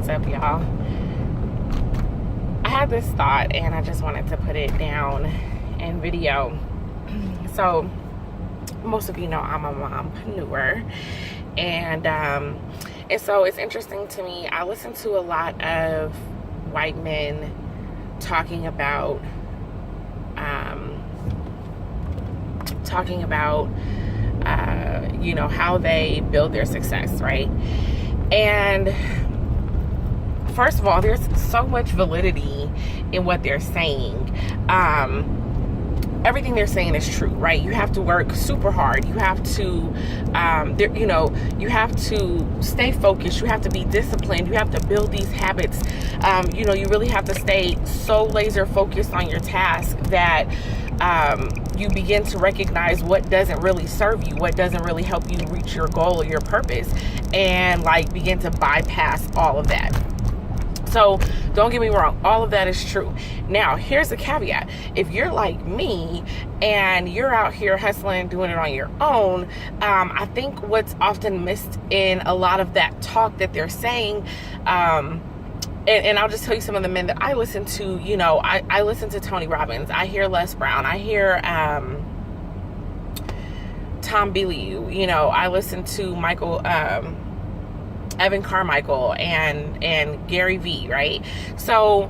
What's up, y'all? I had this thought and I just wanted to put it down in video. So most of you know I'm a mompreneur, and so it's interesting to me. I listen to a lot of white men talking about you know, how they build their success, right? And first of all, there's so much validity in what they're saying. Everything they're saying is true, right? You have to work super hard. You have to, you know, you have to stay focused. You have to be disciplined. You have to build these habits. You know, you really have to stay so laser focused on your task that you begin to recognize what doesn't really serve you, what doesn't really help you reach your goal or your purpose, and like begin to bypass all of that. So don't get me wrong, all of that is true. Now, here's the caveat. If you're like me and you're out here hustling, doing it on your own, I think what's often missed in a lot of that talk that they're saying, and I'll just tell you some of the men that I listen to. You know, I listen to Tony Robbins. I hear Les Brown. I hear Tom Bilyeu. You know, I listen to Evan Carmichael and Gary Vee, right? So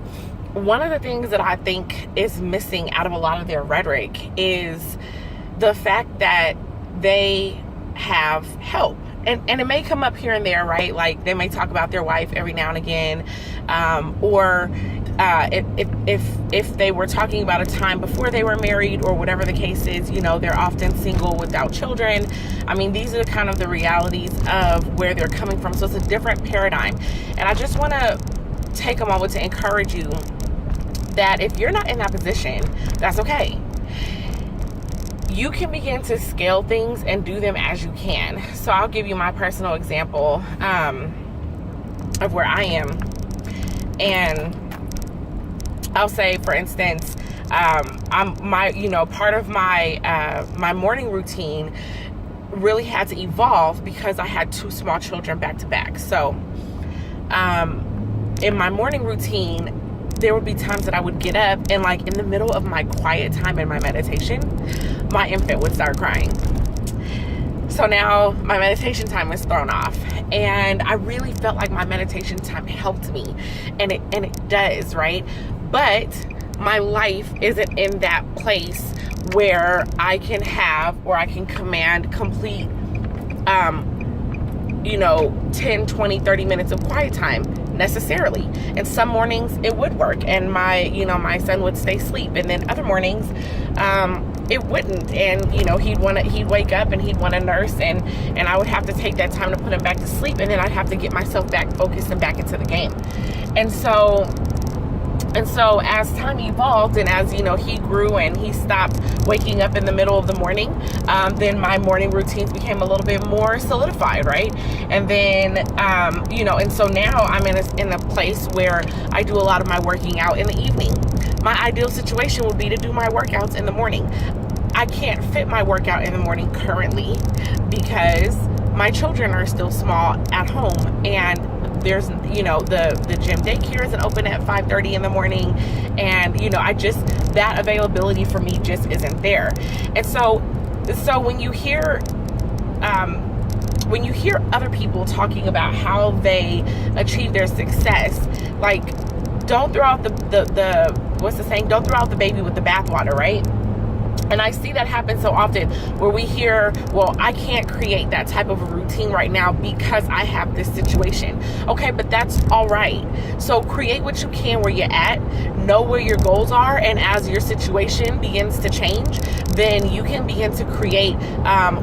one of the things that I think is missing out of a lot of their rhetoric is the fact that they have help. And it may come up here and there, right? Like they may talk about their wife every now and again, or if they were talking about a time before they were married or whatever the case is, you know, they're often single without children. I mean, these are kind of the realities of where they're coming from. So it's a different paradigm. And I just want to take a moment to encourage you that if you're not in that position, that's okay. You can begin to scale things and do them as you can. So I'll give you my personal example of where I am. And I'll say, for instance, part of my morning routine really had to evolve because I had two small children back to back. So in my morning routine, there would be times that I would get up and like in the middle of my quiet time in my meditation, my infant would start crying. So now my meditation time is thrown off, and I really felt like my meditation time helped me, and it does, right? But my life isn't in that place where I can command complete 10, 20, 30 minutes of quiet time necessarily. And some mornings it would work and my son would stay asleep, and then other mornings it wouldn't, and he'd wake up and he'd want to nurse, and I would have to take that time to put him back to sleep, and then I'd have to get myself back focused and back into the game. And so as time evolved, and as he grew and he stopped waking up in the middle of the morning, then my morning routines became a little bit more solidified, right? And then and so now I'm in a place where I do a lot of my working out in the evening. My ideal situation would be to do my workouts in the morning. I can't fit my workout in the morning currently because my children are still small at home, and there's the gym daycare isn't open at 5:30 in the morning, and that availability for me just isn't there. And so when you hear other people talking about how they achieve their success, like, don't throw out the what's the saying? Don't throw out the baby with the bathwater, right? And I see that happen so often where we hear, well, I can't create that type of a routine right now because I have this situation. Okay, but that's all right. So create what you can where you're at, know where your goals are, and as your situation begins to change, then you can begin to create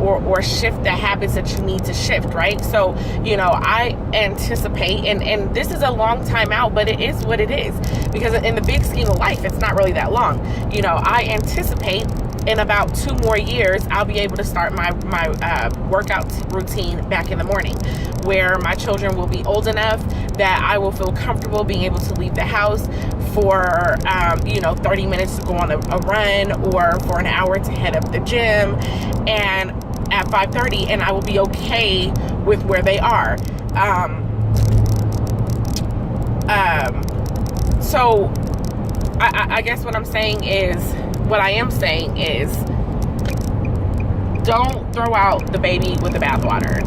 or shift the habits that you need to shift, right? So, I anticipate, and this is a long time out, but it is what it is, because in the big scheme of life, it's not really that long. I anticipate in about 2 more years, I'll be able to start my workout routine back in the morning, where my children will be old enough that I will feel comfortable being able to leave the house for 30 minutes to go on a run, or for an hour to head up the gym, and at 5:30, and I will be okay with where they are. So I guess what I am saying is, don't throw out the baby with the bathwater.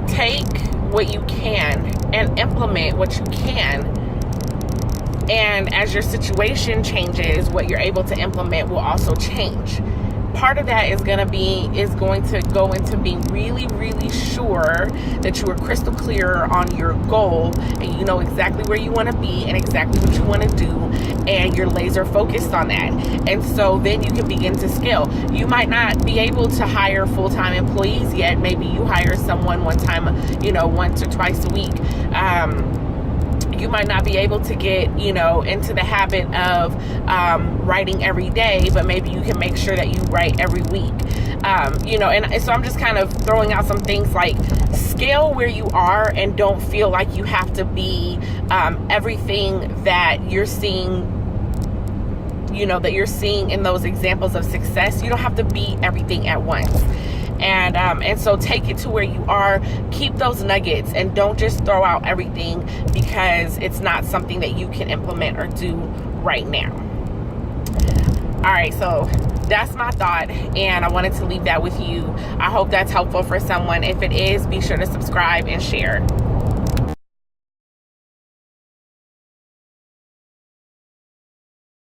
Take what you can and implement what you can. And as your situation changes, what you're able to implement will also change. Part of that is going to go into being really, really sure that you are crystal clear on your goal and you know exactly where you want to be and exactly what you want to do, and you're laser focused on that. And so then you can begin to scale. You might not be able to hire full-time employees yet. Maybe you hire someone once or twice a week. You might not be able to get, into the habit of writing every day, but maybe you can make sure that you write every week. And so I'm just kind of throwing out some things like scale where you are and don't feel like you have to be everything that you're seeing, that you're seeing in those examples of success. You don't have to be everything at once. And so take it to where you are, keep those nuggets, and don't just throw out everything because it's not something that you can implement or do right now. All right, so that's my thought, and I wanted to leave that with you. I hope that's helpful for someone. If it is, be sure to subscribe and share.